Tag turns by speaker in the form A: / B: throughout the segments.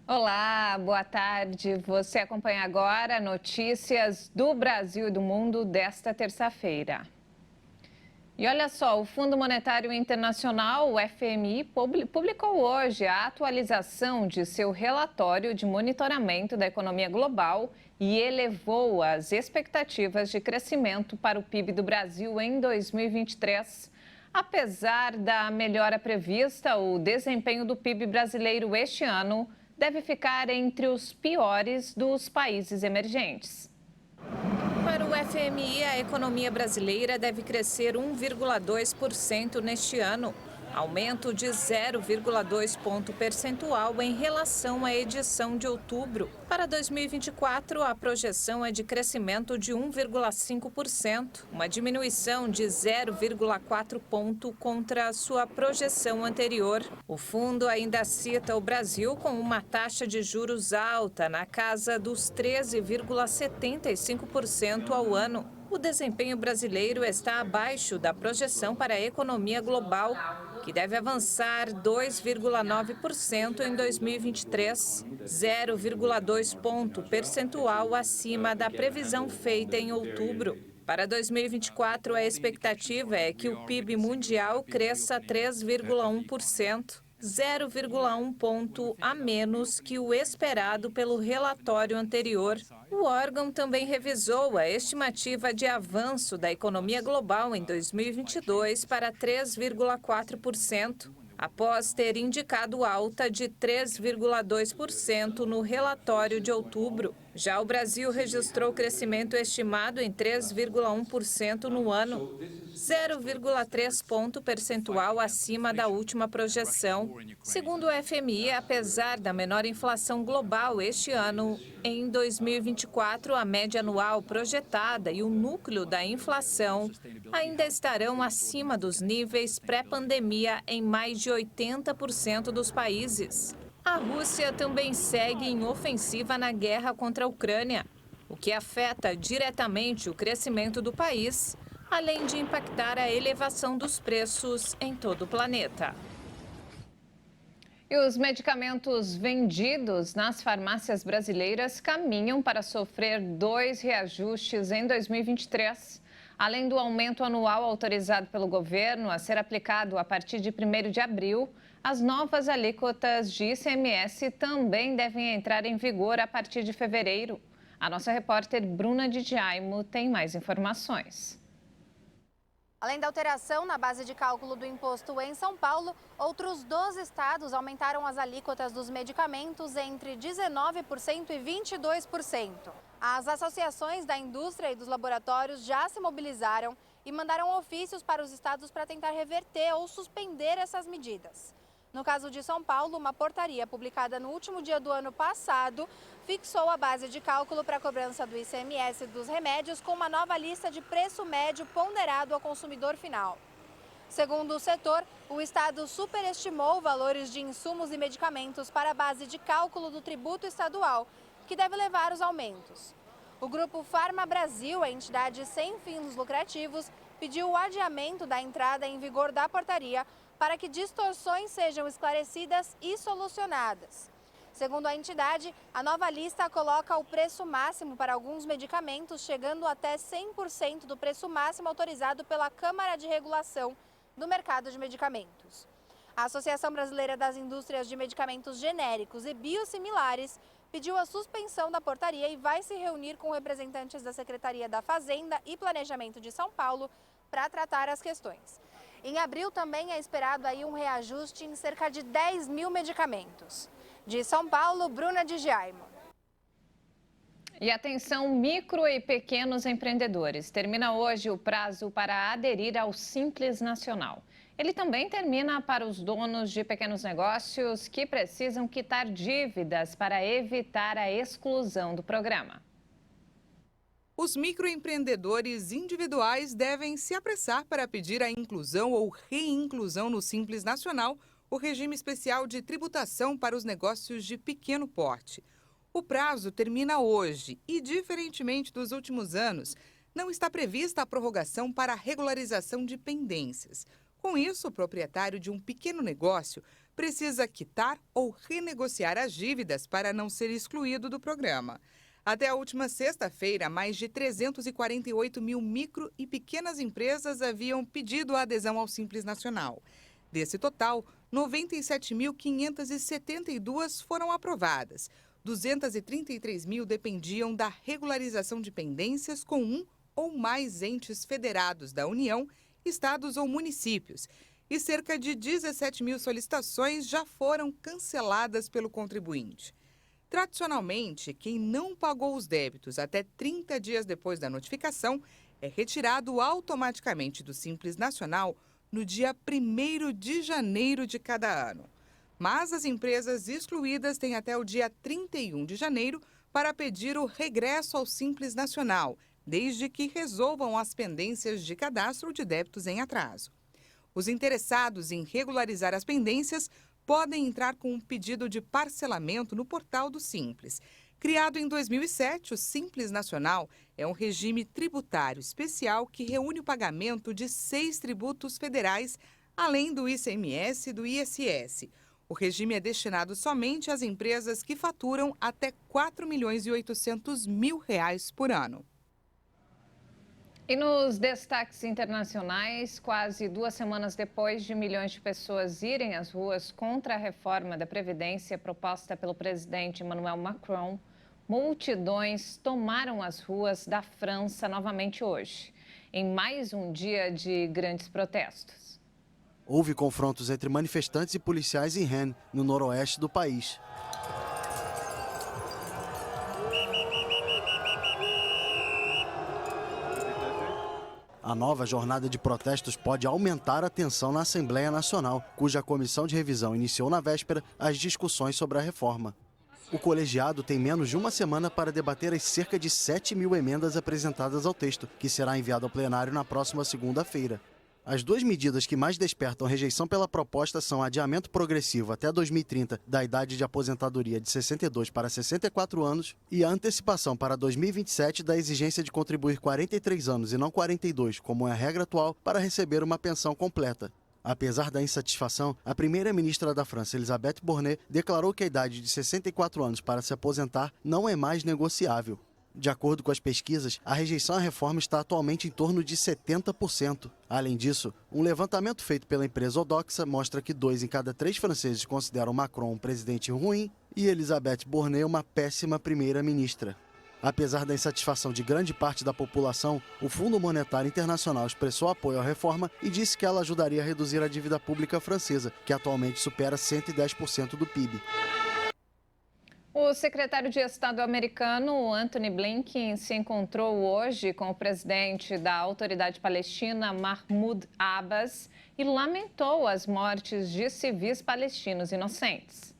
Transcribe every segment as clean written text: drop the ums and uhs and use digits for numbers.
A: Olá, boa tarde. Você acompanha agora notícias do Brasil e do mundo desta terça-feira. E olha só, o Fundo Monetário Internacional, o FMI, publicou hoje a atualização de seu relatório de monitoramento da economia global e elevou as expectativas de crescimento para o PIB do Brasil em 2023. Apesar da melhora prevista, o desempenho do PIB brasileiro este ano deve ficar entre os piores dos países emergentes. Para o FMI, a economia brasileira deve crescer 1,2% neste ano, aumento de 0,2 ponto percentual em relação à edição de outubro. Para 2024, a projeção é de crescimento de 1,5%, uma diminuição de 0,4 ponto contra a sua projeção anterior. O fundo ainda cita o Brasil com uma taxa de juros alta, na casa dos 13,75% ao ano. O desempenho brasileiro está abaixo da projeção para a economia global, que deve avançar 2,9% em 2023, 0,2 ponto percentual acima da previsão feita em outubro. Para 2024, a expectativa é que o PIB mundial cresça 3,1%. 0,1 ponto a menos que o esperado pelo relatório anterior. O órgão também revisou a estimativa de avanço da economia global em 2022 para 3,4%, após ter indicado alta de 3,2% no relatório de outubro. Já o Brasil registrou crescimento estimado em 3,1% no ano, 0,3 ponto percentual acima da última projeção. Segundo o FMI, apesar da menor inflação global este ano, em 2024 a média anual projetada e o núcleo da inflação ainda estarão acima dos níveis pré-pandemia em mais de 80% dos países. A Rússia também segue em ofensiva na guerra contra a Ucrânia, o que afeta diretamente o crescimento do país, além de impactar a elevação dos preços em todo o planeta. E os medicamentos vendidos nas farmácias brasileiras caminham para sofrer 2 reajustes em 2023. Além do aumento anual autorizado pelo governo a ser aplicado a partir de 1º de abril, as novas alíquotas de ICMS também devem entrar em vigor a partir de fevereiro. A nossa repórter Bruna de Jaimo tem mais informações.
B: Além da alteração na base de cálculo do imposto em São Paulo, outros 12 estados aumentaram as alíquotas dos medicamentos entre 19% e 22%. As associações da indústria e dos laboratórios já se mobilizaram e mandaram ofícios para os estados para tentar reverter ou suspender essas medidas. No caso de São Paulo, uma portaria publicada no último dia do ano passado fixou a base de cálculo para a cobrança do ICMS dos remédios com uma nova lista de preço médio ponderado ao consumidor final. Segundo o setor, o estado superestimou valores de insumos e medicamentos para a base de cálculo do tributo estadual, que deve levar os aumentos. O grupo Farma Brasil, a entidade sem fins lucrativos, pediu o adiamento da entrada em vigor da portaria para que distorções sejam esclarecidas e solucionadas. Segundo a entidade, a nova lista coloca o preço máximo para alguns medicamentos, chegando até 100% do preço máximo autorizado pela Câmara de Regulação do Mercado de Medicamentos. A Associação Brasileira das Indústrias de Medicamentos Genéricos e Biosimilares pediu a suspensão da portaria e vai se reunir com representantes da Secretaria da Fazenda e Planejamento de São Paulo para tratar as questões. Em abril também é esperado aí um reajuste em cerca de 10 mil medicamentos. De São Paulo, Bruna de Jaimo.
A: E atenção, micro e pequenos empreendedores. Termina hoje o prazo para aderir ao Simples Nacional. Ele também termina para os donos de pequenos negócios que precisam quitar dívidas para evitar a exclusão do programa.
C: Os microempreendedores individuais devem se apressar para pedir a inclusão ou reinclusão no Simples Nacional, o regime especial de tributação para os negócios de pequeno porte. O prazo termina hoje e, diferentemente dos últimos anos, não está prevista a prorrogação para a regularização de pendências. Com isso, o proprietário de um pequeno negócio precisa quitar ou renegociar as dívidas para não ser excluído do programa. Até a última sexta-feira, mais de 348 mil micro e pequenas empresas haviam pedido a adesão ao Simples Nacional. Desse total, 97.572 foram aprovadas. 233 mil dependiam da regularização de pendências com um ou mais entes federados da União, estados ou municípios. E cerca de 17 mil solicitações já foram canceladas pelo contribuinte. Tradicionalmente, quem não pagou os débitos até 30 dias depois da notificação é retirado automaticamente do Simples Nacional no dia 1º de janeiro de cada ano. Mas as empresas excluídas têm até o dia 31 de janeiro para pedir o regresso ao Simples Nacional, desde que resolvam as pendências de cadastro de débitos em atraso. Os interessados em regularizar as pendências podem entrar com um pedido de parcelamento no portal do Simples. Criado em 2007, o Simples Nacional é um regime tributário especial que reúne o pagamento de 6 tributos federais, além do ICMS e do ISS. O regime é destinado somente às empresas que faturam até R$ 4.800.000 por ano.
A: E nos destaques internacionais, quase 2 semanas depois de milhões de pessoas irem às ruas contra a reforma da Previdência proposta pelo presidente Emmanuel Macron, multidões tomaram as ruas da França novamente hoje, em mais um dia de grandes protestos.
D: Houve confrontos entre manifestantes e policiais em Rennes, no noroeste do país. A nova jornada de protestos pode aumentar a tensão na Assembleia Nacional, cuja comissão de revisão iniciou na véspera as discussões sobre a reforma. O colegiado tem menos de uma semana para debater as cerca de 7 mil emendas apresentadas ao texto, que será enviado ao plenário na próxima segunda-feira. As 2 medidas que mais despertam rejeição pela proposta são o adiamento progressivo até 2030 da idade de aposentadoria de 62 para 64 anos e a antecipação para 2027 da exigência de contribuir 43 anos e não 42, como é a regra atual, para receber uma pensão completa. Apesar da insatisfação, a primeira-ministra da França, Elisabeth Borne, declarou que a idade de 64 anos para se aposentar não é mais negociável. De acordo com as pesquisas, a rejeição à reforma está atualmente em torno de 70%. Além disso, um levantamento feito pela empresa Odoxa mostra que 2 em cada 3 franceses consideram Macron um presidente ruim e Elisabeth Borne uma péssima primeira-ministra. Apesar da insatisfação de grande parte da população, o Fundo Monetário Internacional expressou apoio à reforma e disse que ela ajudaria a reduzir a dívida pública francesa, que atualmente supera 110% do PIB.
A: O secretário de Estado americano, Antony Blinken, se encontrou hoje com o presidente da Autoridade Palestina, Mahmoud Abbas, e lamentou as mortes de civis palestinos inocentes.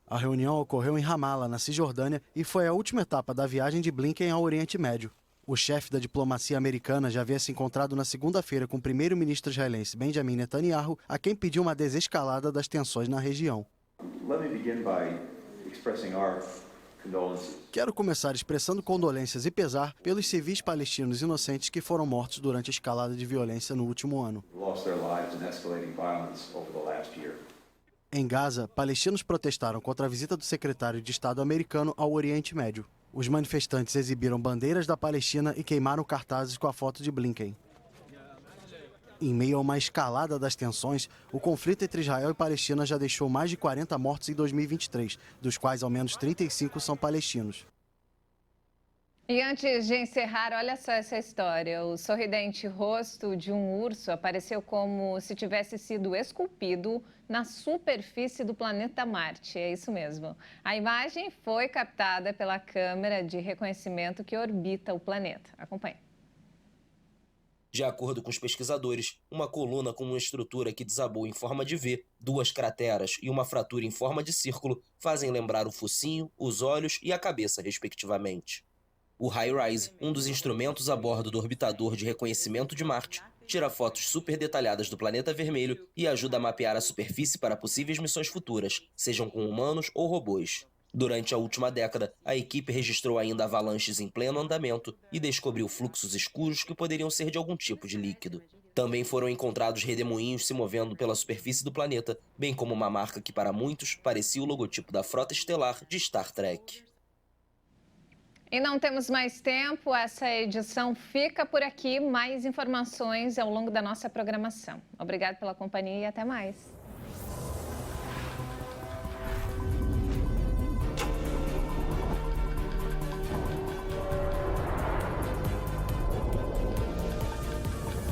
D: A reunião ocorreu em Ramallah, na Cisjordânia, e foi a última etapa da viagem de Blinken ao Oriente Médio. O chefe da diplomacia americana já havia se encontrado na segunda-feira com o primeiro-ministro israelense Benjamin Netanyahu, a quem pediu uma desescalada das tensões na região. Quero começar expressando condolências e pesar pelos civis palestinos inocentes que foram mortos durante a escalada de violência no último ano. Em Gaza, palestinos protestaram contra a visita do secretário de Estado americano ao Oriente Médio. Os manifestantes exibiram bandeiras da Palestina e queimaram cartazes com a foto de Blinken. Em meio a uma escalada das tensões, o conflito entre Israel e Palestina já deixou mais de 40 mortos em 2023, dos quais ao menos 35 são palestinos.
A: E antes de encerrar, olha só essa história. O sorridente rosto de um urso apareceu como se tivesse sido esculpido na superfície do planeta Marte. É isso mesmo. A imagem foi captada pela câmera de reconhecimento que orbita o planeta. Acompanhe.
E: De acordo com os pesquisadores, uma coluna com uma estrutura que desabou em forma de V, 2 crateras e uma fratura em forma de círculo fazem lembrar o focinho, os olhos e a cabeça, respectivamente. O HiRISE, um dos instrumentos a bordo do orbitador de reconhecimento de Marte, tira fotos super detalhadas do planeta vermelho e ajuda a mapear a superfície para possíveis missões futuras, sejam com humanos ou robôs. Durante a última década, a equipe registrou ainda avalanches em pleno andamento e descobriu fluxos escuros que poderiam ser de algum tipo de líquido. Também foram encontrados redemoinhos se movendo pela superfície do planeta, bem como uma marca que para muitos parecia o logotipo da frota estelar de Star Trek.
A: E não temos mais tempo, essa edição fica por aqui. Mais informações ao longo da nossa programação. Obrigada pela companhia e até mais.